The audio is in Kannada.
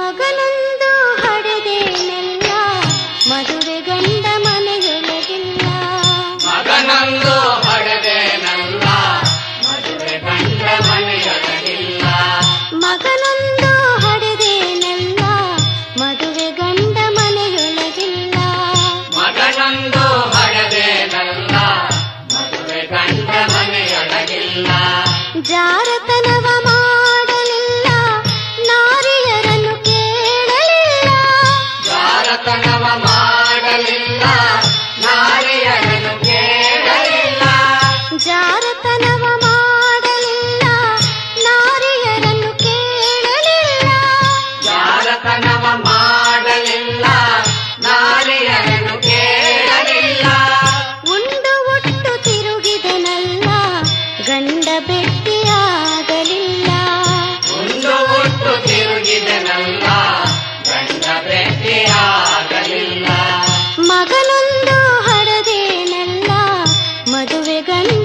ಮಗನೊಂದು ಹಡೆದೇನೆಲ್ಲ ಮದುವೆ ಗಂಡ ಮನೆಯೊಳಗಿಲ್ಲ. ಮಗನೊಂದು ಹಡೆದೇನಲ್ಲ ಮದುವೆ ಗಂಡ ಮನೆಯೊಳಗಿಲ್ಲ. ಮಗನೊಂದು ಹಡೆದೇನೆಲ್ಲ ಮದುವೆ ಗಂಡ ಮನೆಯೊಳಗಿಲ್ಲ. ಮಗನೊಂದು ಹಡೆದೇನಲ್ಲ ಮದುವೆ ಗಂಡ ಮನೆಯೊಳಗಿಲ್ಲ. ಜಾರತನವ ಮಾಡಲಿಲ್ಲ ನಾರಿಯರನ್ನು ಕೇಳಲಿಲ್ಲ. ಜಾರತನವ ಮಾಡಲಿಲ್ಲ ನಾರಿಯರನ್ನು ಕೇಳಲಿಲ್ಲ. ಜಾರತನವ ಮಾಡಲಿಲ್ಲ ನಾರಿಯರನ್ನು ಕೇಳಲಿಲ್ಲ. ಜಾರತನವ ಮಾಡಲಿಲ್ಲ ನಾರಿಯರನ್ನು ಕೇಳಲಿಲ್ಲ. ಉಂಡು ಒಟ್ಟು ತಿರುಗಿದನಲ್ಲ ಗಂಡ ಭೇಟಿಯಾಗಲಿಲ್ಲ. ಉಂಡು ಒಟ್ಟು ತಿರುಗಿದನಲ್ಲ ಗಂಡ ಭೇಟಿಯಾಗಲಿಲ್ಲ. ಮಗನೊಂದು ಹಡೆದೇನಲ್ಲ ಮದುವೆ ಗಂಡ